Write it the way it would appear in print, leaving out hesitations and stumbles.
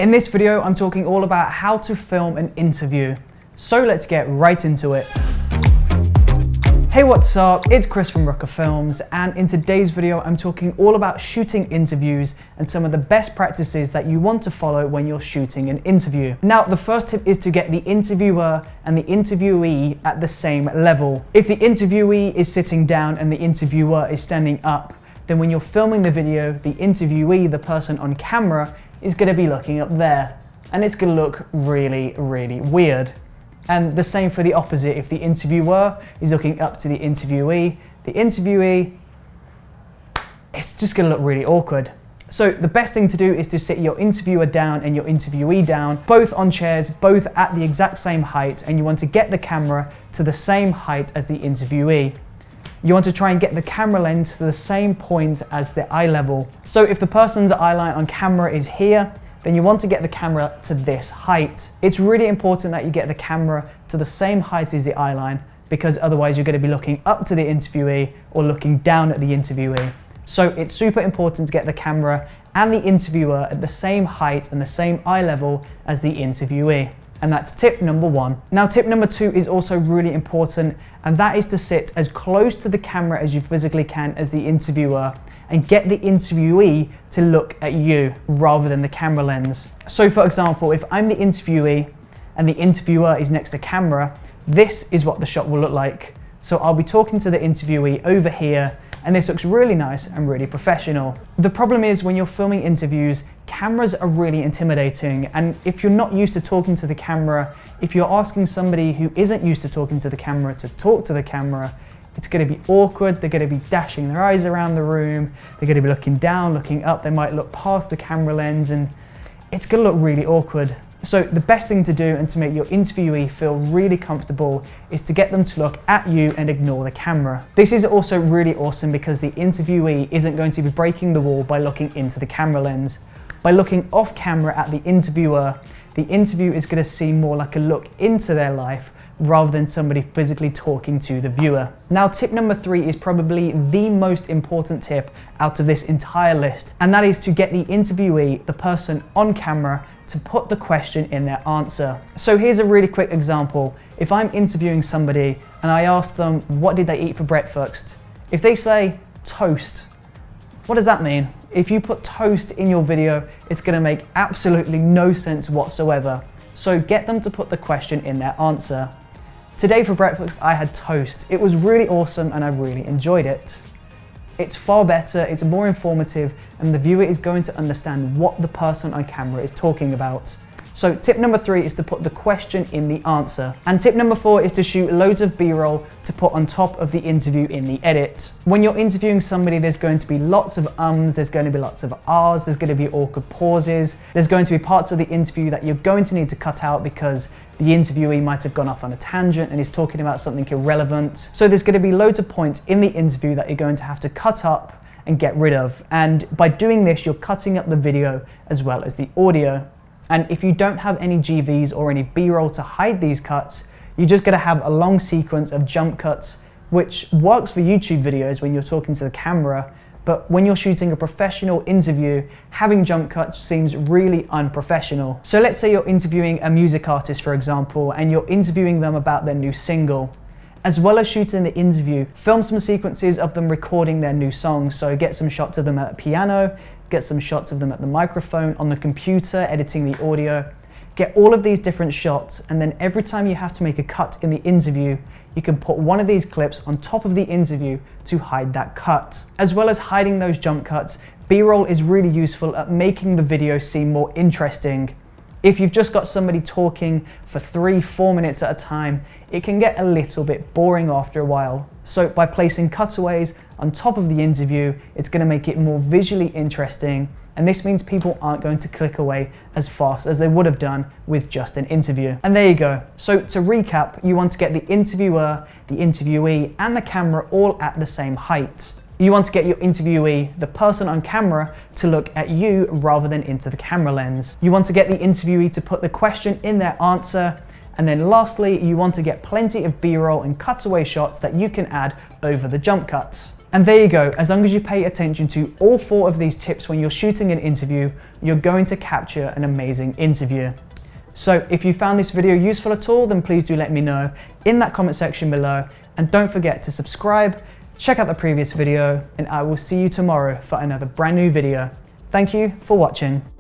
In this video, I'm talking all about how to film an interview. So let's get right into it. Hey, what's up? It's Chris from Brooker Films, and in today's video, I'm talking all about shooting interviews and some of the best practices that you want to follow when you're shooting an interview. Now, the first tip is to get the interviewer and the interviewee at the same level. If the interviewee is sitting down and the interviewer is standing up, then when you're filming the video, the interviewee, the person on camera, is going to be looking up there, and it's going to look really, really weird. And the same for the opposite. If the interviewer is looking up to the interviewee, it's just going to look really awkward. So the best thing to do is to sit your interviewer down and your interviewee down, both on chairs, both at the exact same height, and you want to get the camera to the same height as the interviewee. You want to try and get the camera lens to the same point as the eye level. So if the person's eye line on camera is here, then you want to get the camera to this height. It's really important that you get the camera to the same height as the eye line, because otherwise you're going to be looking up to the interviewee or looking down at the interviewee. So it's super important to get the camera and the interviewer at the same height and the same eye level as the interviewee. And that's tip number one. Now, tip number two is also really important, and that is to sit as close to the camera as you physically can as the interviewer, and get the interviewee to look at you rather than the camera lens. So for example, if I'm the interviewee and the interviewer is next to camera, this is what the shot will look like. So I'll be talking to the interviewee over here, and this looks really nice and really professional. The problem is when you're filming interviews, cameras are really intimidating, and if you're not used to talking to the camera, if you're asking somebody who isn't used to talking to the camera to talk to the camera, it's going to be awkward. They're going to be dashing their eyes around the room, they're going to be looking down, looking up, they might look past the camera lens, and it's going to look really awkward. So the best thing to do, and to make your interviewee feel really comfortable, is to get them to look at you and ignore the camera. This is also really awesome because the interviewee isn't going to be breaking the wall by looking into the camera lens. By looking off camera at the interviewer, the interview is going to seem more like a look into their life rather than somebody physically talking to the viewer. Now, tip number three is probably the most important tip out of this entire list, and that is to get the interviewee, the person on camera, to put the question in their answer. So here's a really quick example. If I'm interviewing somebody and I ask them, what did they eat for breakfast? If they say toast, what does that mean? If you put toast in your video, it's gonna make absolutely no sense whatsoever. So get them to put the question in their answer. Today for breakfast, I had toast. It was really awesome and I really enjoyed it. It's far better, it's more informative, and the viewer is going to understand what the person on camera is talking about. So tip number three is to put the question in the answer. And tip number four is to shoot loads of B-roll to put on top of the interview in the edit. When you're interviewing somebody, there's going to be lots of ums, there's going to be lots of ahs, there's going to be awkward pauses, there's going to be parts of the interview that you're going to need to cut out because the interviewee might have gone off on a tangent and is talking about something irrelevant. So there's going to be loads of points in the interview that you're going to have to cut up and get rid of. And by doing this, you're cutting up the video as well as the audio. And if you don't have any GVs or any B-roll to hide these cuts, you're just going to have a long sequence of jump cuts, which works for YouTube videos when you're talking to the camera. But when you're shooting a professional interview, having jump cuts seems really unprofessional. So let's say you're interviewing a music artist, for example, and you're interviewing them about their new single. As well as shooting the interview, film some sequences of them recording their new song. So get some shots of them at a piano, get some shots of them at the microphone, on the computer, editing the audio. Get all of these different shots, and then every time you have to make a cut in the interview, you can put one of these clips on top of the interview to hide that cut. As well as hiding those jump cuts, B-roll is really useful at making the video seem more interesting. If you've just got somebody talking for 3-4 minutes at a time, it can get a little bit boring after a while. So by placing cutaways on top of the interview, it's going to make it more visually interesting, and this means people aren't going to click away as fast as they would have done with just an interview. And there you go. So to recap, you want to get the interviewer, the interviewee, and the camera all at the same height. You want to get your interviewee, the person on camera, to look at you rather than into the camera lens. You want to get the interviewee to put the question in their answer. And then lastly, you want to get plenty of B-roll and cutaway shots that you can add over the jump cuts. And there you go, as long as you pay attention to all 4 of these tips when you're shooting an interview, you're going to capture an amazing interview. So if you found this video useful at all, then please do let me know in that comment section below. And don't forget to subscribe, check out the previous video, and I will see you tomorrow for another brand new video. Thank you for watching.